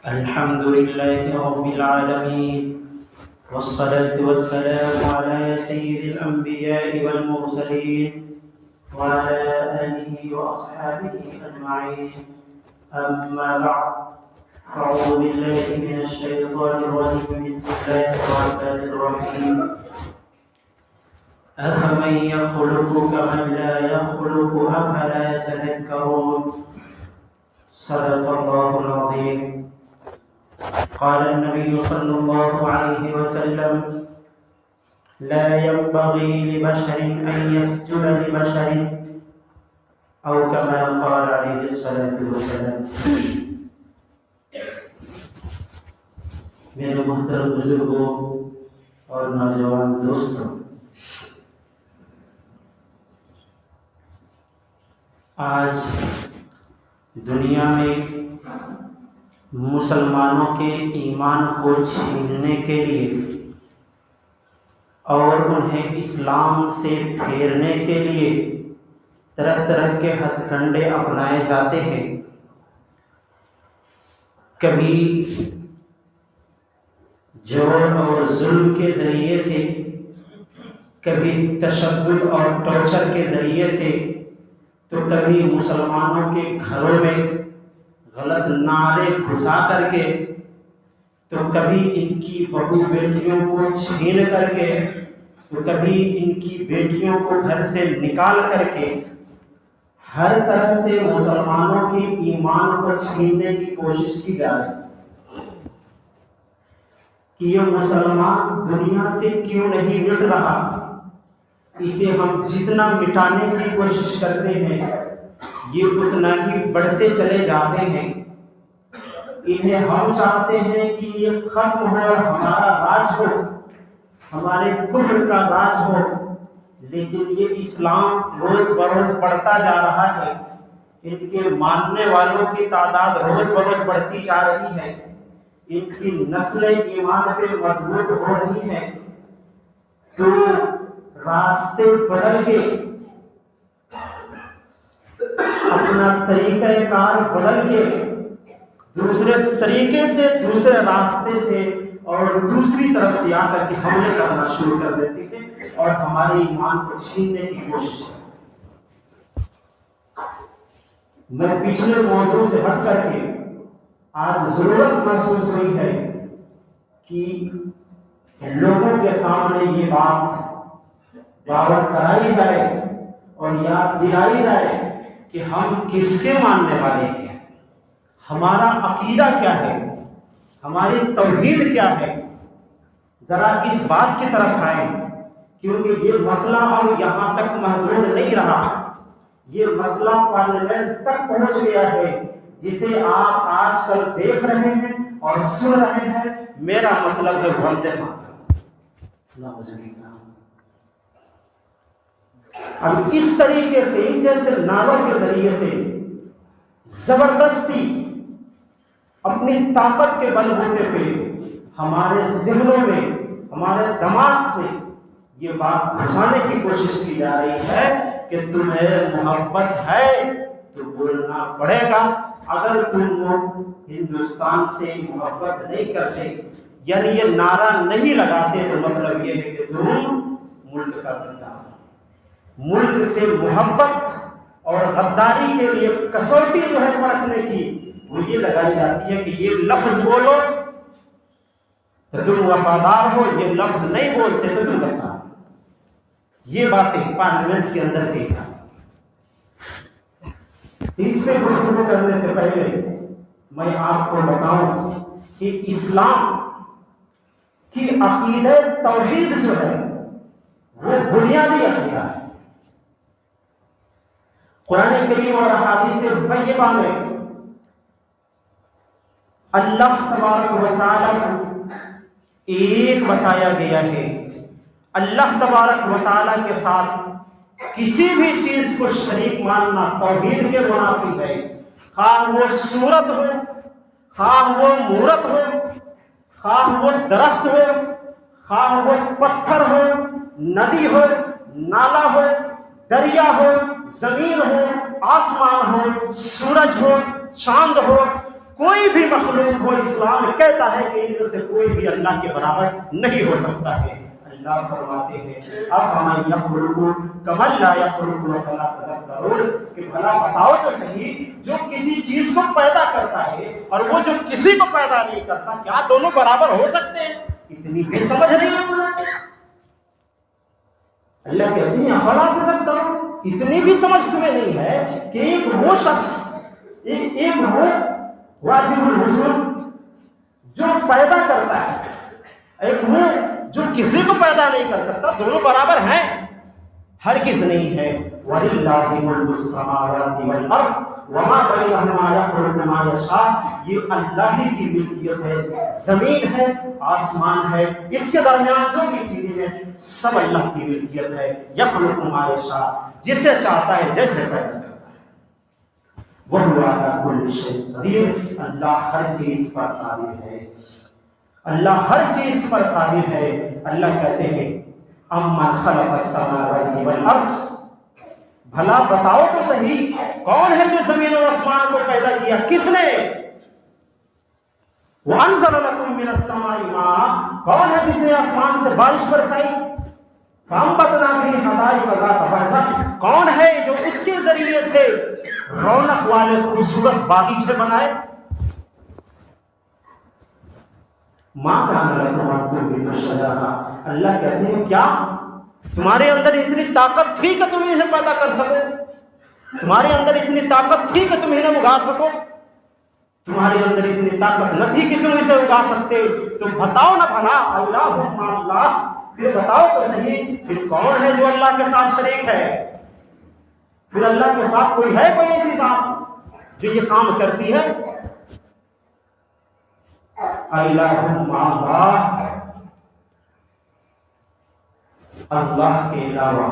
الحمد لله رب العالمين، والصلاة والسلام على سيد الأنبياء والمرسلين وعلى آله وأصحابه أجمعين. أما بعد، أعوذ بالله من الشيطان الرجيم. بسم الله الرحمن الرحيم. أفمن يخلق كمن لا يخلق أفلا تذكرون. صدق الله العظيم. قال النبي صلى الله عليه وسلم: لا ينبغي لبشر أن يسجد لبشر، أو كما قال عليه الصلاة والسلام. میرے محترم بزرگوں اور نوجوان دوستوں، آج دنیا میں مسلمانوں کے ایمان کو چھیننے کے لیے اور انہیں اسلام سے پھیرنے کے لیے طرح طرح کے ہتھ کنڈے اپنائے جاتے ہیں. کبھی جور اور ظلم کے ذریعے سے، کبھی تشدد اور ٹارچر کے ذریعے سے، تو کبھی مسلمانوں کے گھروں میں غلط نعرے گھسا کر کے، تو کبھی ان کی بہو بیٹیوں کو چھین کر کے، تو کبھی ان کی بیٹیوں کو گھر سے نکال کر کے، ہر طرح سے مسلمانوں کے ایمان کو چھیننے کی کوشش کی جا رہی ہے کہ یہ مسلمان دنیا سے کیوں نہیں مٹ رہا. اسے ہم جتنا مٹانے کی کوشش کرتے ہیں یہ اتنا ہی بڑھتے چلے جاتے ہیں. انہیں ہم چاہتے ہیں کہ یہ ختم ہو اور ہمارا راج ہو، ہمارے کفر کا راج ہو، لیکن یہ اسلام روز بروز بڑھتا جا رہا ہے. ان کے ماننے والوں کی تعداد روز بروز بڑھتی جا رہی ہے. ان کی نسلیں ایمان پہ مضبوط ہو رہی ہیں. تو راستے بدل کے، اپنا طریقہ کار بدل کے، دوسرے طریقے سے، دوسرے راستے سے اور دوسری طرف سے آ کر کے حملے کرنا شروع کر دیتے ہیں اور ہمارے ایمان کو چھیننے کی کوشش کرتے ہیں. میں پچھلے موضوع سے ہٹ کر کے آج ضرورت محسوس ہوئی ہے کہ لوگوں کے سامنے یہ بات باور کرائی جائے اور یاد دلائی جائے کہ ہم کس کے ماننے والے ہیں، ہمارا عقیدہ کیا ہے، ہماری توحید کیا ہے. ذرا اس بات کی طرف آئیں، کیونکہ یہ مسئلہ اب یہاں تک محدود نہیں رہا. یہ مسئلہ پارلیمنٹ تک پہنچ گیا ہے، جسے آپ آج کل دیکھ رہے ہیں اور سن رہے ہیں. میرا مطلب ہے وندے ماترم. اب اس طریقے سے، اس جیسے نعروں کے ذریعے سے زبردستی اپنی طاقت کے بل بوتے پہ ہمارے ذہنوں میں، ہمارے دماغ میں یہ بات گھسانے کی کوشش کی جا رہی ہے کہ تمہیں محبت ہے تو بولنا پڑے گا. اگر تم ہندوستان سے محبت نہیں کرتے، یعنی یہ نعرہ نہیں لگاتے، تو مطلب یہ ہے کہ تم ملک کا بندہ ہو. ملک سے محبت اور غداری کے لیے کسوٹی جو ہے پرکھنے کی، وہ یہ لگائی جاتی ہے کہ یہ لفظ بولو تو تم وفادار ہو، یہ لفظ نہیں بولتے تو تم غدار. یہ باتیں پارلیمنٹ کے اندر کی جاتی. اس پہ گفتگو کرنے سے پہلے میں آپ کو بتاؤں کہ اسلام کی عقیدہ توحید جو ہے وہ بنیادی عقیدہ ہے. قرآن کریم اور احادیث طیبہ میں اللہ تبارک و تعالی کو ایک بتایا گیا ہے. اللہ تبارک و تعالی کے ساتھ کسی بھی چیز کو شریک ماننا توحید کے منافی ہے. خواہ وہ صورت ہو، خواہ وہ مورت ہو، خواہ وہ درخت ہو، خواہ وہ پتھر ہو، ندی ہو، نالا ہو، دریا ہو، زمین ہو، آسمان ہو، سورج ہو، چاند ہو، کوئی بھی مخلوق ہو، اسلام کہتا ہے کہ ان سے کوئی بھی اللہ کے برابر نہیں ہو سکتا ہے۔ اللہ فرماتے ہیں افمن یخلق کمن لا یخلق افلا تذکرون، کہ بھلا بتاؤ تو صحیح، جو کسی چیز کو پیدا کرتا ہے اور وہ جو کسی کو پیدا نہیں کرتا، کیا دونوں برابر ہو سکتے ہیں؟ اتنی بھی سمجھ نہیں ہے۔ اللہ کہتے ہیں افلا تذکرون، اتنی بھی سمجھ تمہیں نہیں ہے کہ ایک وہ شخص، ایک وہ واجب الوجود جو پیدا کرتا ہے، ایک وہ جو کسی کو پیدا نہیں کر سکتا، دونوں برابر ہیں؟ ہرگز نہیں ہے۔ وَلِلَّهِ مُلْكُ السَّمَاوَاتِ وَالْأَرْضِ وَمَا بَيْنَهُمَا يَخْلُقُ مَا يَشَاءُ، یہ اللہ ہی کی ملکیت ہے، زمین ہے، آسمان ہے، اس کے درمیان جو بھی چیزیں ہیں سب اللہ کی ملکیت ہے۔ يَخْلُقُ مَا يَشَاءُ، جسے چاہتا ہے جیسے پیدا کرتا ہے۔ وَهُوَ عَلَى كُلِّ شَيْءٍ قَدِيرٌ، اللہ ہر چیز پر قادر ہے، اللہ ہر چیز پر قادر ہے۔ اللہ کہتے ہیں امن خلق السماوات والارض، بھلا بتاؤ تو صحیح، کون ہے جو زمین و آسمان کو پیدا کیا؟ کس نے؟ وانزل لكم من السماء ماء، کون ہے جس نے آسمان سے بارش برسائی؟ فانبتنا به حدائق ذات بہجہ، کون ہے جو اس کے ذریعے سے رونق والے خوبصورت باغیچے بنائے؟ ماں کان لکم ان تنبتوا الشجرہ، اللہ کہتے ہیں کیا تمہارے اندر اتنی طاقت تھی کہ تم انہیں پیدا کر سکو؟ تمہارے اندر اتنی طاقت تھی کہ تم انہیں اگا سکو؟ تمہارے اندر اتنی طاقت نہ تھی کہ تم اسے اگا سکتے؟ تو بتاؤ نہ بھلا اللہ مع اللہ، پھر بتاؤ تو صحیح، پھر کون ہے جو اللہ کے ساتھ شریک ہے؟ پھر اللہ کے ساتھ کوئی ہے، کوئی ایسی ذات جو یہ کام کرتی ہے؟ الہ مع اللہ، اللہ کے علاوہ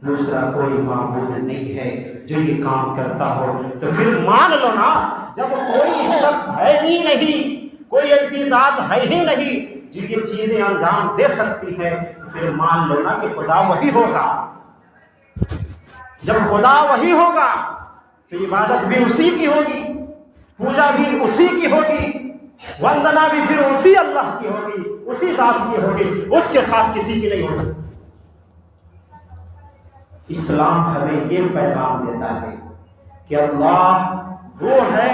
دوسرا کوئی معبود نہیں ہے جو یہ کام کرتا ہو۔ تو پھر مان لو نا، جب کوئی شخص ہے ہی نہیں، کوئی ایسی ذات ہے ہی نہیں جو یہ چیزیں انجام دے سکتی ہے، تو پھر مان لو نا کہ خدا وہی ہوگا۔ جب خدا وہی ہوگا تو عبادت بھی اسی کی ہوگی، پوجا بھی اسی کی ہوگی، وندنا بھی پھر اسی اللہ کی ہوگی، اسی ذات کی ہوگی، اس کے ساتھ کسی کی نہیں ہو سکتی۔ اسلام ہمیں یہ پیغام دیتا ہے کہ اللہ وہ ہے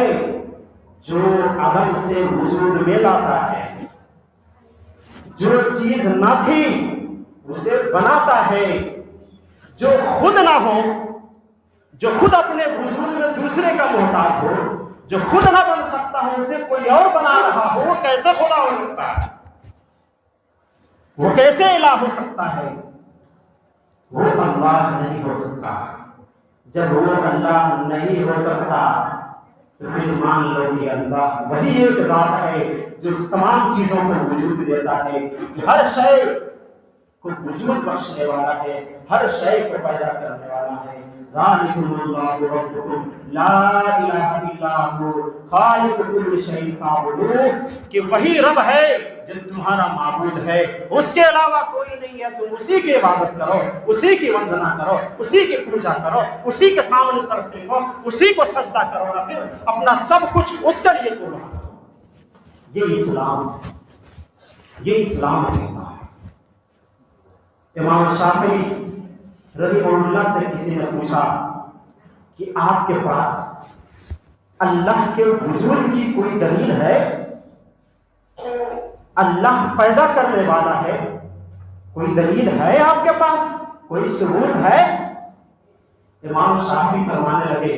جو عدم سے وجود میں لاتا ہے، جو چیز نہ تھی اسے بناتا ہے، جو خود نہ ہو، جو خود اپنے وجود میں دوسرے کا محتاج ہو، جو خود نہ بن سکتا ہو اسے کوئی اور بنا رہا ہو، وہ کیسے خدا ہو سکتا ہے؟ وہ کیسے الہ ہو سکتا ہے؟ وہ اللہ نہیں ہو سکتا۔ جب وہ اللہ نہیں ہو سکتا تو پھر مان لو کہ اللہ وہی ایک ذات ہے جو تمام چیزوں کو وجود دیتا ہے، جو ہر شے کو وجود بخشنے والا ہے، ہر شے کو پیدا کرنے والا ہے۔ ذالکم اللہ ربکم لا الہ الا ہو خالق کل شیء فاعبدوہ، کہ وہی رب ہے جو تمہارا معبود ہے، اس کے علاوہ کوئی نہیں ہے، تم اسی کی عبادت کرو، اسی کی وندنا کرو، اسی کی پوجا کرو، اسی کے سامنے سر ٹیکو، اسی کو سجدہ کرو، نہ پھر اپنا سب کچھ اس کے لیے قربان کرو۔ یہ اسلام ہے، یہ اسلام کہتا ہے۔ امام شافعی رحمہ اللہ سے کسی نے پوچھا کہ آپ کے پاس اللہ کے وجود کی کوئی دلیل ہے؟ اللہ پیدا کرنے والا ہے، کوئی دلیل ہے آپ کے پاس؟ کوئی ثبوت ہے؟ امام شافعی فرمانے لگے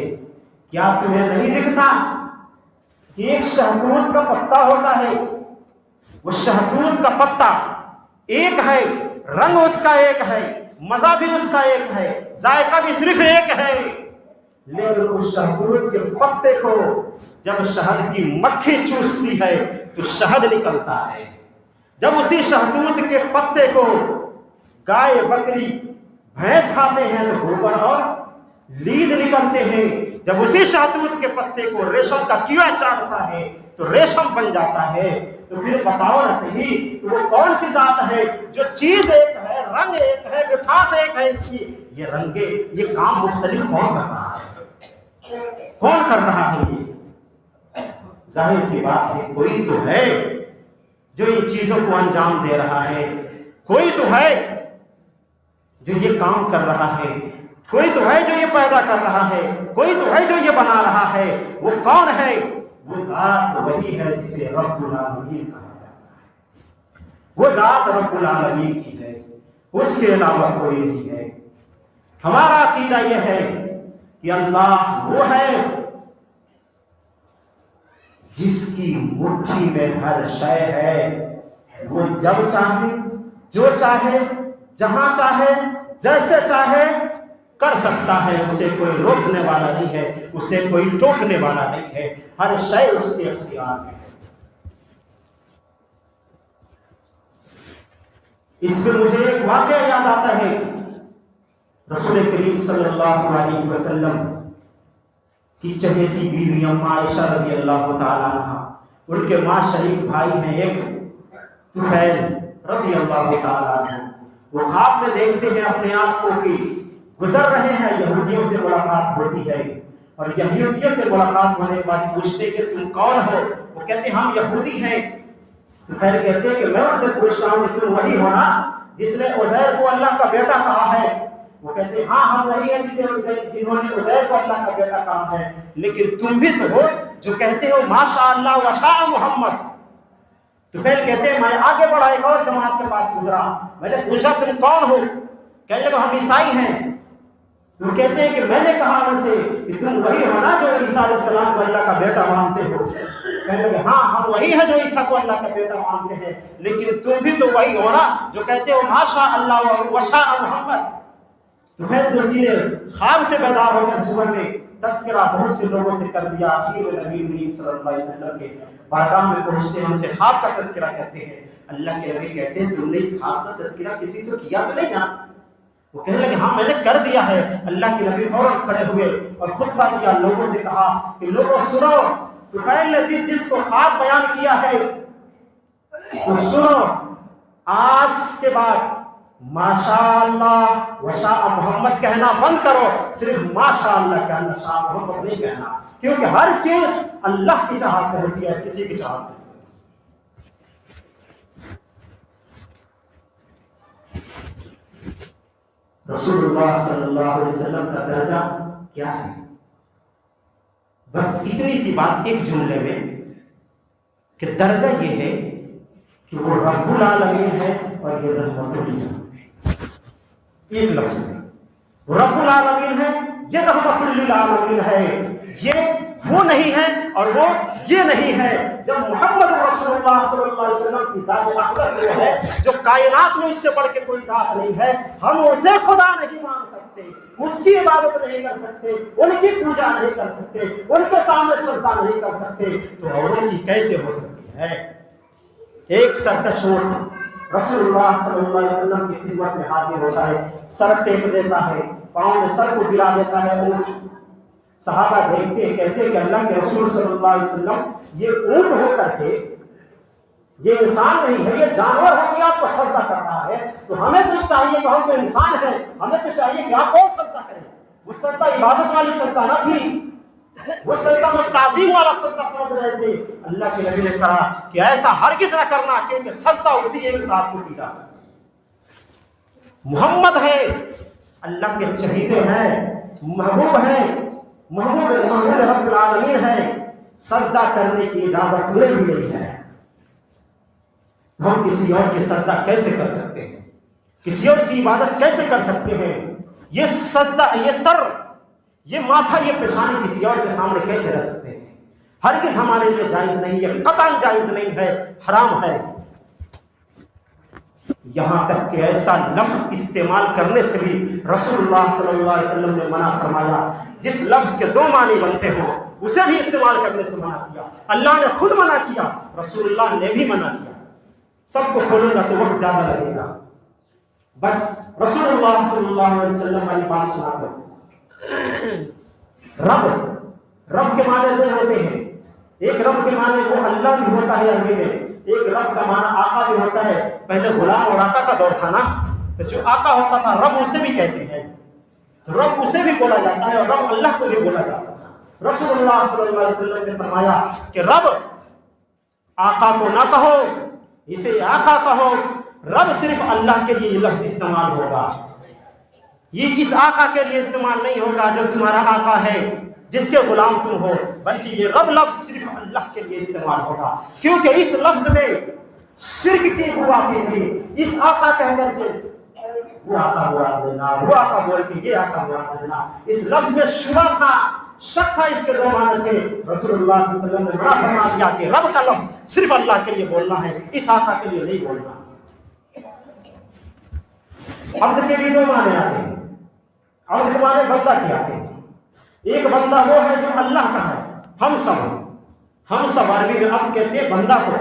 کیا تمہیں نہیں دکھتا کہ ایک شہتوت کا پتا ہوتا ہے، وہ شہتوت کا پتا ایک ہے، رنگ اس کا ایک ہے، مزہ بھی اس کا ایک ہے، ذائقہ بھی صرف ایک ہے، لیکن اس شہتوت کے پتے کو جب شہد کی مکھی چوستی ہے تو شہد نکلتا ہے، جب اسی شہتوت کے پتے کو گائے، بکری، بھینس کھاتے ہیں تو گوبر اور لید نکلتے ہیں، جب اسی شہتوت کے پتے کو ریشم کا کیڑا چاٹتا ہے تو ریشم بن جاتا ہے۔ تو پھر بتاؤ نہ صحیح کہ وہ کون سی ذات ہے جو چیز ایک ہے، رنگ ایک ہے، مٹھاس ایک ہے، اس کی یہ رنگیں، یہ کام مختلف کون کر رہا ہے؟ کون کر رہا ہے؟ یہ ظاہر سی بات ہے کوئی تو ہے جو ان چیزوں کو انجام دے رہا ہے، کوئی تو ہے جو یہ کام کر رہا ہے، کوئی تو ہے جو یہ پیدا کر رہا ہے، کوئی تو ہے جو یہ بنا رہا ہے۔ وہ کون ہے؟ وہ ذات وہی ہے جسے رب العالمین کہا جاتا ہے، وہ ذات رب العالمین کی ہے، اس کے علاوہ کوئی نہیں ہے۔ ہمارا عقیدہ یہ ہے کہ اللہ وہ ہے جس کی مٹھی میں ہر شے ہے، وہ جب چاہے، جو چاہے، جہاں چاہے، جیسے چاہے کر سکتا ہے۔ اسے کوئی روکنے والا نہیں ہے، اسے کوئی ٹوکنے والا نہیں ہے، ہر شے اس کے اختیار میں ہے۔ اس میں مجھے ایک واقعہ یاد آتا ہے، رسول کریم صلی اللہ علیہ وسلم کی چہیتی بیوی اما عائشہ رضی اللہ تعالیٰ عنہ، ان کے ماں شریف بھائی ہیں ایک طفیل رضی اللہ تعالیٰ عنہ، وہ خواب میں دیکھتے ہیں اپنے آپ کو کہ گزر رہے ہیں، یہودیوں سے ملاقات ہوتی ہے، اور یہودیوں سے ملاقات ہونے کے بعد پوچھتے کہ تم کون ہو؟ وہ کہتے ہیں ہم یہودی ہیں۔ طفیل کہتے ہیں کہ میں ان سے پوچھ رہا ہوں کہ تم وہی ہو نا جس نے عزیر کو اللہ کا بیٹا کہا ہے؟ وہ کہتے ہیں ہاں ہم وہی ہیں جنہوں نے عزیر کو اللہ کا بیٹا کہا ہے، لیکن تم بھی تو ہو جو کہتے ہو ماشاء اللہ وشاء محمد۔ طفیل کہتے ہیں میں آگے بڑھا، ایک اور جماعت کے پاس گزرا، میں نے پوچھا تم کون ہو؟ کہنے لگا ہم عیسائی ہیں۔ تو کہتے ہیں کہ میں نے کہا ان سے کہ تم وہی ہو نا جو عیسیٰ علیہ السلام کو اللہ کا بیٹا مانتے ہو؟ کہنے لگے ہاں ہم وہی ہیں جو عیسیٰ کو اللہ کا بیٹا مانتے ہیں، لیکن تم بھی تو وہی ہو نا جو کہتے ہو ماشاء اللہ وشاء محمد۔ تو پھر وزیر خواب سے بیدار ہو کر صبح میں تذکرہ بہت سے لوگوں سے کر دیا، آخر میں نبی کریم صلی اللہ علیہ وسلم کے بارگاہ میں پہنچتے ہیں، ان سے خواب کا تذکرہ کرتے ہیں۔ اللہ کے نبی کہتے ہیں تم نے اس خواب کا تذکرہ کسی سے کیا تو نہیں نا؟ وہ کہنے لگے ہاں میں نے کر دیا ہے۔ اللہ کے نبی فوراً کھڑے ہوئے اور خطبہ دیا، لوگوں سے کہا کہ لوگوں سنو، طفیل نے جس کو خواب بیان کیا ہے تو سنو، آج کے بعد ماشاء اللہ وشاء محمد کہنا بند کرو، صرف ماشاء اللہ کہنا، شاء محمد نہیں کہنا، کیونکہ ہر چیز اللہ کی چاہت سے ہوتی ہے، کسی کی چاہت سے۔ رسول اللہ صلی اللہ علیہ وسلم کا درجہ کیا ہے؟ بس اتنی سی بات ایک جملے میں کہ درجہ یہ ہے کہ وہ رب العالمین ہے اور یہ رحمت للعالمین، ایک لفظ ہے، وہ رب العالمین ہے، یہ رحمت للعالمین ہے، یہ وہ نہیں ہے اور وہ یہ نہیں ہے۔ جب محمد رسول اللہ صلی اللہ علیہ وسلم کی ذات اقدس وہ ہے جو کائنات میں اس سے بڑھ کے کوئی ذات نہیں ہے، ہم اسے خدا نہیں مان سکتے، اس کی عبادت نہیں کر سکتے، ان کی پوجا نہیں کر سکتے، ان کے سامنے سجدہ نہیں کر سکتے، تو اوروں کی کیسے ہو سکتی ہے؟ ایک سرکش اونٹ رسول اللہ صلی اللہ علیہ وسلم کی خدمت میں حاضر ہوتا ہے، سر ٹیک دیتا ہے، پاؤں میں سر کو گرا دیتا ہے اونٹ۔ صحابہ دیکھتے ہیں، کہتے ہیں کہ اللہ کے رسول صلی اللہ علیہ وسلم یہ اونٹ ہو کر کے، یہ انسان نہیں ہے، یہ جانور ہو کے آپ کو سجدہ کر رہا ہے، تو ہمیں تو چاہیے کہ ہم تو انسان ہیں، ہمیں تو چاہیے کہ آپ اور سجدہ کریں۔ وہ سجدہ عبادت والی سجدہ نہ تھی، وہ سجدہ میں تعظیم والا سجدہ سمجھ رہے تھے۔ اللہ کے نبی نے کہا کہ ایسا ہرگز نہ کرنا، کیونکہ سجدہ اسی ایک ذات کو کی جا سکتا ہے۔ محمد ہے، اللہ کے چہیتے ہیں، محبوب ہیں، محبوب رب العالمین ہے، سجدہ کرنے کی اجازت انہیں بھی نہیں ہے۔ ہم کسی اور کے سجدہ کیسے کر سکتے ہیں؟ کسی اور کی عبادت کیسے کر سکتے ہیں؟ یہ سجدہ، یہ سر، یہ ماتھا، یہ پیشانی کسی اور کے سامنے کیسے رکھ سکتے ہیں؟ ہرگز ہمارے لیے جائز نہیں ہے، قطعاً جائز نہیں ہے، حرام ہے۔ یہاں تک کہ ایسا لفظ استعمال کرنے سے بھی رسول اللہ صلی اللہ علیہ وسلم نے منع فرمایا، جس لفظ کے دو معنی بنتے ہو اسے بھی استعمال کرنے سے منع کیا۔ اللہ نے خود منع کیا، رسول اللہ نے بھی منع کیا۔ سب کو کھولوں گا تو وقت زیادہ لگے گا، بس رسول اللہ صلی اللہ علیہ وسلم والی بات سناتا ہوں۔ رب کے معنی دو ہوتے ہیں، ایک رب کے معنی وہ اللہ بھی ہوتا ہے عربی میں، ایک رب کا معنی آقا بھی ہوتا ہے۔ پہلے غلام اور آقا کا دور تھا نا، تو جو آقا ہوتا تھا رب اسے بھی کہتے ہیں، تو رب اسے بھی بولا جاتا ہے اور رب اللہ کو بھی بولا جاتا تھا۔ رسول اللہ صلی اللہ علیہ وسلم نے فرمایا کہ رب آقا کو نہ کہو، اسے آقا کہو، رب صرف اللہ کے لیے یہ لفظ استعمال ہوگا، یہ اس آقا کے لیے استعمال نہیں ہوگا جو تمہارا آقا ہے، جس کے غلام تم ہو، بلکہ یہ رب لفظ صرف اللہ کے لیے استعمال ہوگا، کیونکہ اس لفظ میں شرک کی ہوا تھی، اس آقا کہہ کر کے وہ آقا مراد لینا، وہ آقا بول کے یہ آقا مراد لینا، اس لفظ میں شبہ تھا، شک تھا، اس کے دو معنی تھے۔ رسول اللہ صلی اللہ علیہ وسلم نے بڑا فرما دیا کہ رب کا لفظ صرف اللہ کے لیے بولنا ہے، اس آقا کے لیے نہیں بولنا۔ عبد کے بھی دو معنی آتے ہیں، عبد کے معنی بندہ کے آتے ہیں، ایک بندہ وہ ہے جو اللہ کا ہے، ہم سب عربی میں عبد کہتے ہیں بندہ کو،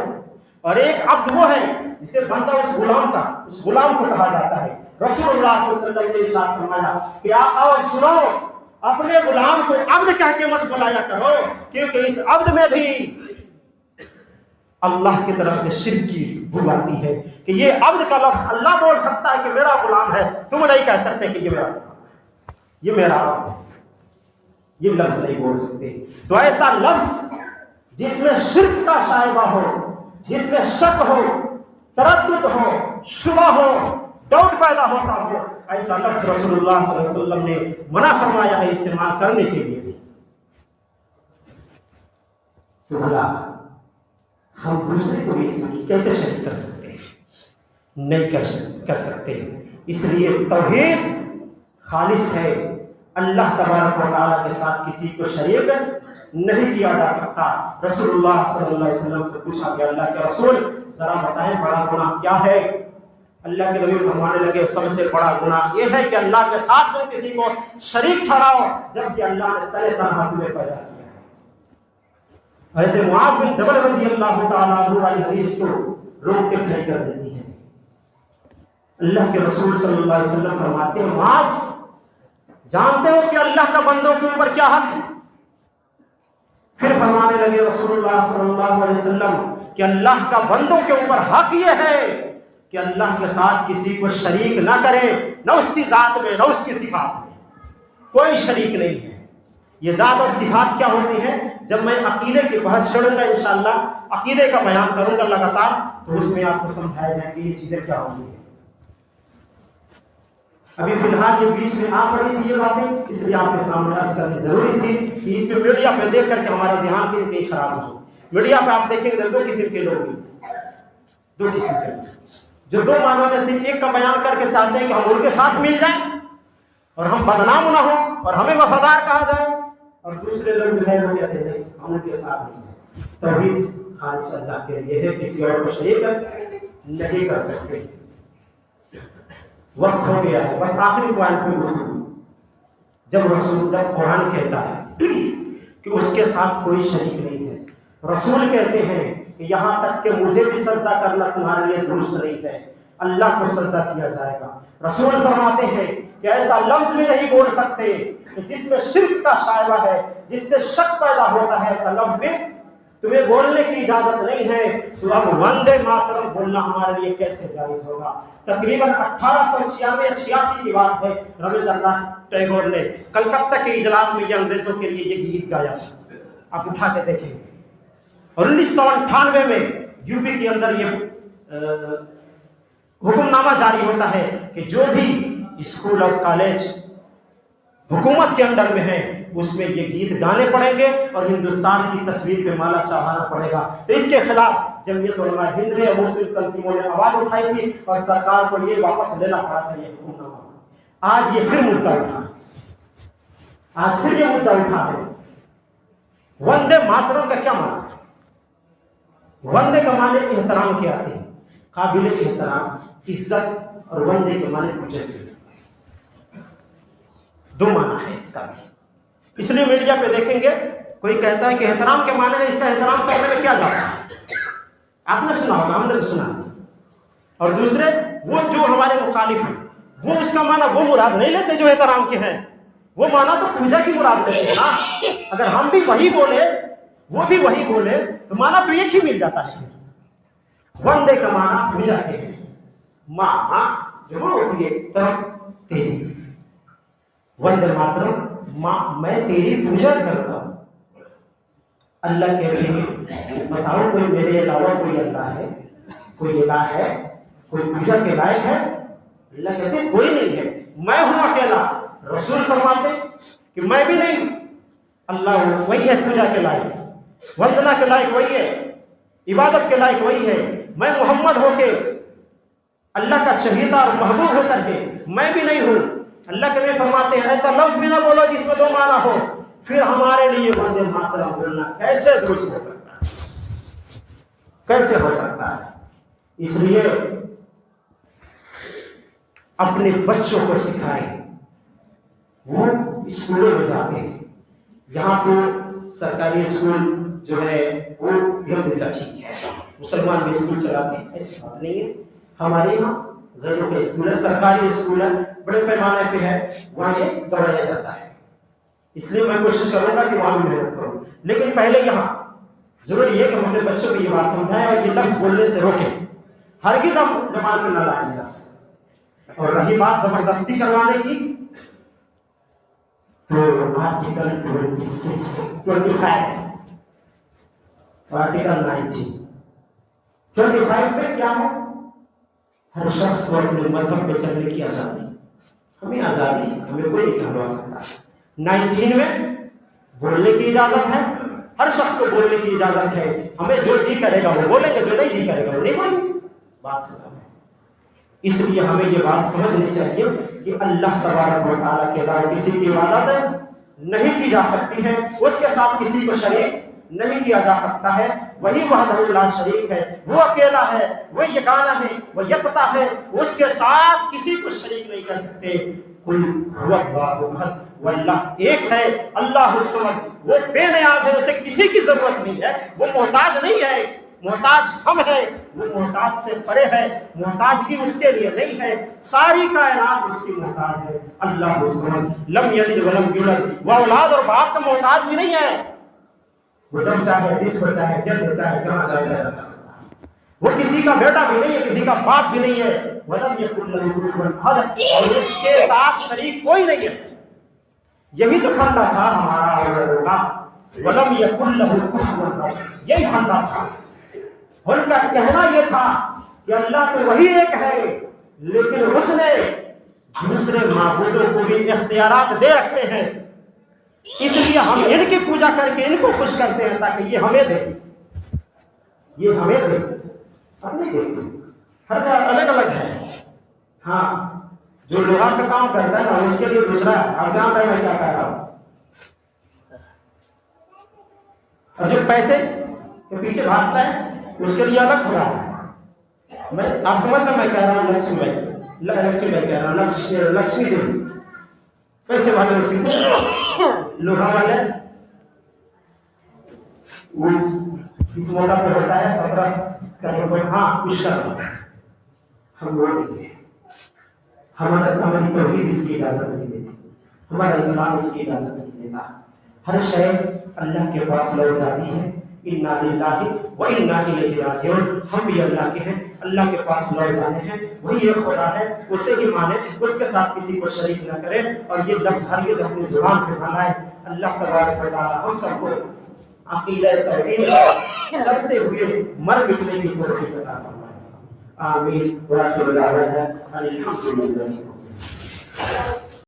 اور ایک عبد وہ ہے جسے بندہ اس غلام کو کہا جاتا ہے۔ رسول اللہ صلی اللہ علیہ وسلم نے ارشاد فرمایا کہ آؤ سنو، اپنے غلام کو عبد کہہ کے مت بلایا کرو، کیونکہ اس عبد میں بھی اللہ کی طرف سے شرک کی بو آتی ہے کہ یہ عبد کا لفظ اللہ بول سکتا ہے کہ میرا غلام ہے، تم نہیں کہہ سکتے کہ یہ میرا عبد ہے، یہ لفظ نہیں بول سکتے۔ تو ایسا لفظ جس میں شرک کا شائبہ ہو، جس میں شک ہو، تردد ہو، شبہ ہو، ڈاؤٹ پیدا ہوتا ہو، ایسا لفظ رسول اللہ صلی اللہ علیہ وسلم نے منع فرمایا ہے استعمال کرنے کے لیے۔ تو بھلا ہم دوسرے کو بھی اس میں کیسے شریک کر سکتے ہیں؟ نہیں کر سکتے، اس لیے توحید خالص ہے، اللہ تبارک و تعالیٰ کے ساتھ کسی کو شریک نہیں کیا جا سکتا۔ رسول اللہ صلی اللہ علیہ وسلم سے پوچھا کہ اللہ کے رسول ذرا بتائیں بڑا گناہ کیا ہے؟ اللہ کے نبی فرمانے لگے سب سے بڑا گناہ یہ ہے کہ اللہ کے ساتھ تم کسی کو شریک ٹھہراؤ جبکہ اللہ نے تنہ تنہا تمہیں پیدا کیا ہے۔ حضرت معاذ بن جبل رضی اللہ تعالیٰ عنہ والی حدیث کو روک کے کھڑی کر دیتی ہے۔ اللہ کے رسول صلی اللہ علیہ وسلم فرماتے ہیں معاذ جانتے ہو کہ اللہ کا بندوں کے اوپر کیا حق ہے؟ پھر فرمانے لگے رسول اللہ صلی اللہ علیہ وسلم کہ اللہ کا بندوں کے اوپر حق یہ ہے کہ اللہ کے ساتھ کسی کو شریک نہ کرے، نہ اس کی ذات میں نہ اس کی صفات میں، کوئی شریک نہیں ہے۔ یہ ذات اور صفات کیا ہوتی ہیں؟ جب میں عقیدے کی بحث چھوڑوں گا انشاءاللہ، عقیدے کا بیان کروں گا لگاتار، تو اس میں آپ کو سمجھایا جائے کہ یہ چیزیں کیا ہوتی ہیں۔ ابھی فی الحال یہ بیچ میں آ پڑی تھی یہ باتیں، اس لیے آپ کے سامنے عرض کرنی ضروری تھی کہ اس میں میڈیا پہ دیکھ کر کے ہمارا ذہن کہیں خراب نہ ہو۔ میڈیا پہ آپ دیکھیں گے دو قسم کے لوگ ہیں، دو قسم کے جو دو معنوں میں سے ایک کا بیان کر کے چاہتے ہیں کہ ہم ان کے ساتھ مل جائیں اور ہم بدنام نہ ہوں اور ہمیں وفادار کہا جائے، اور دوسرے لوگ جو ہے وہ کہتے ہیں ہم ان کے ساتھ نہیں ہیں۔ توحید خالص اللہ کے لیے ہے، کسی اور کو شریک نہیں کر سکتے۔ وقت ہو گیا ہے، بس آخری پوائنٹ پہ گفتگو۔ جب قرآن کہتا ہے کہ اس کے ساتھ کوئی شریک نہیں ہے، رسول کہتے ہیں کہ یہاں تک کہ مجھے بھی سجدہ کرنا تمہارے لیے درست نہیں ہے، اللہ کو سجدہ کیا جائے گا۔ رسول فرماتے ہیں کہ ایسا لفظ بھی نہیں بول سکتے کہ جس میں شرک کا شائبہ ہے، جس سے شک پیدا ہوتا ہے، ایسا لفظ بھی تمہیں بولنے کی اجازت نہیں ہے۔ تو اب وندے ماترم بولنا ہمارے لیے کیسے جائز ہوگا؟ تقریباً 1886 کی بات ہے، رابندر ناتھ ٹیگور نے کلکتہ کے اجلاس میں یہ انگریزوں کے لیے یہ گیت گایا، آپ اٹھا کے دیکھیں۔ اور 1998 میں یو پی کے اندر یہ حکم نامہ جاری ہوتا ہے کہ جو بھی اسکول اور کالج حکومت کے انڈر میں ہیں اس میں یہ گیت گانے پڑیں گے اور ہندوستان کی تصویر پہ مالا چڑھانا پڑے گا۔ تو اس کے خلاف جمعیت علماء ہند نے اور مسلم تنظیموں نے آواز اٹھائی تھی اور سرکار کو یہ واپس لینا پڑا تھا یہ حکم نامہ۔ آج یہ پھر مدعا اٹھا، آج پھر یہ مدعا اٹھا ہے۔ وندے ماترم کا کیا معنی ہے؟ وندے کا معنی احترام کے آتے ہیں، قابل احترام، عزت، اور وندے کے معنی پوجا کے دو معنی ہے اس کا بھی۔ اس لیے میڈیا پہ دیکھیں گے کوئی کہتا ہے کہ احترام کے معنی ہے، اس کا احترام کرنے میں کیا جاتا ہے؟ آپ نے سنا ہوگا، ہم نے بھی سنا ہے۔ اور دوسرے وہ جو ہمارے مخالف ہیں وہ اس کا معنی وہ مراد نہیں لیتے جو احترام کے ہیں، وہ معنی تو پوجا کی مراد لیتے ہیں نا۔ اگر ہم بھی وہی بولے وہ بھی وہی بولے تو معنی تو ایک ہی مل جاتا ہے۔ وندے کا معنی پوجا کے ہیں، ماں جو ہوتی ہے تب تیری، وندے ماترم ماں میں تیری پوجا کرتا ہوں، اللہ کہتے ہیں بتاؤ کوئی میرے علاوہ کوئی اللہ ہے، کوئی الہ ہے، کوئی پوجا کے لائق ہے؟ اللہ کہتے ہیں کوئی نہیں ہے، میں ہوں اکیلا۔ رسول فرماتے کہ میں بھی نہیں، اللہ وہی ہے پوجا کے لائق، وندنا کے لائق وہی ہے، عبادت کے لائق وہی ہے۔ میں محمد ہو کے اللہ کا چہیتا اور محبوب ہو کر کے میں بھی نہیں ہوں۔ اللہ کے نبی فرماتے ہیں ایسا لفظ بھی نہ بولو جس میں دو معنی ہو، پھر ہمارے لیے وندے ماترم بولنا کیسے درست ہو سکتا ہے؟ کیسے ہو سکتا ہے؟ اس لیے اپنے بچوں کو سکھائیں۔ وہ اسکولوں میں جاتے ہیں، یہاں تو سرکاری اسکول جو ہے وہ ٹھیک ہے، مسلمان بھی اسکول چلاتے ہیں، ایسی بات نہیں ہے۔ ہمارے یہاں غیروں کے اسکول ہے، سرکاری اسکول ہے، بڑے پیمانے پہ ہے، وہاں یہ دوڑایا جاتا ہے۔ اس لیے میں کوشش کروں گا کہ وہاں بھی محنت کروں، لیکن پہلے یہاں ضروری ہے کہ ہم اپنے بچوں کو یہ بات سمجھائیں اور یہ لفظ بولنے سے روکیں، ہرگز ہم زبان میں نہ لائیں لفظ۔ اور رہی بات زبردستی کروانے کی، تو آرٹیکل 25 آرٹیکل 25 میں کیا ہے؟ ہر شخص کو اپنے مذہب پہ چلنے کی آزادی، ہمیں آزادی ہے، ہمیں کوئی نہیں کہلوا سکتا۔ 19 میں بولنے کی اجازت ہے، ہر شخص کو بولنے کی اجازت ہے، ہمیں جو جی کرے گا وہ بولیں گے، جو نہیں جی کرے گا وہ نہیں بولیں گے، بات ختم ہے۔ اس لیے ہمیں یہ بات سمجھنی چاہیے کہ اللہ تبارک و تعالیٰ کے علاوہ کسی کی عبادت نہیں کی جا سکتی ہے، اس کے ساتھ کسی کو شریک نہیں کیا جا سکتا ہے، وہی وحدہ لا شریک ہے، وہ اکیلا ہے، وہ یگانہ ہے، وہ یکتا ہے، اس کے ساتھ کسی کو شریک نہیں کر سکتے۔ قل هو اللہ احد، وہ اللہ ایک ہے، اللہ الصمد، وہ بے نیاز ہے، اسے کسی کی ضرورت نہیں ہے، وہ محتاج نہیں ہے، محتاج ہم ہے، وہ محتاج سے پرے ہے، محتاجگی اس کے لیے نہیں ہے، ساری کائنات اس کی محتاج ہے۔ اللہ الصمد لم یلد ولم یولد، وہ اولاد اور باپ کا محتاج بھی نہیں ہے، وہ جب چاہے جس کو چاہے جیسے چاہے جہاں چاہے پیدا کر سکتا ہے، وہ کسی کا بیٹا بھی نہیں ہے، کسی کا باپ بھی نہیں ہے۔ ولم یکن لہ کفوا احد، اور اس کے ساتھ شریک کوئی نہیں ہے۔ یہی تو کھانا تھا ہمارا اور کا، ولم یکن لہ کفوا احد، یہی کھانا تھا۔ ان کا کہنا یہ تھا کہ اللہ تو وہی ایک ہے، لیکن اس نے دوسرے معبودوں کو بھی اختیارات دے رکھے ہیں، اس لیے ہم ان کی پوجا کر کے ان کو خوش کرتے ہیں تاکہ یہ ہمیں دے، یہ ہمیں دے، ہم نہیں دیتے، ہر الگ الگ ہے۔ ہاں جو لوہا کا کام کرتا ہے نا اس کے لیے دوسرا ہے، اب جانتا ہے میں کیا کہہ رہا ہوں۔ اور جو پیسے کے پیچھے بھاگتا ہے اس کے لیے الگ ہو رہا ہے۔ میں آپ سمجھ میں کہہ رہا ہوں لکشمی بھائی کہہ رہا ہوں، لکشمی دیوی پیسے والے اسی لوہا والے وہ اس موقع پہ ہوتا ہے 17 کروڑ، ہاں کچھ کر ہم وہ نہیں ہیں، ہماری توحید اس کی اجازت نہیں دیتی، ہمارا اسلام اس کی اجازت نہیں دیتا۔ ہر شے اللہ کے پاس لوٹ جاتی ہے، انا للہ و انا الیہ راجعون، ہم بھی اللہ کے ہیں، اللہ کے پاس لوٹ جانے ہیں، وہی ایک خدا ہے، اسے ہی مانے، اس کے ساتھ کسی کو شریک نہ کرے، اور یہ لفظ ہرگز اپنی زبان پہ نہ لائے۔ اللہ تبارک و تعالی ہم سب کو عقیدہ توحید چلتے ہوئے مر مٹنے کی توفیق عطا فرمائے، آمین۔ وآخر دعوانا ان الحمد للہ۔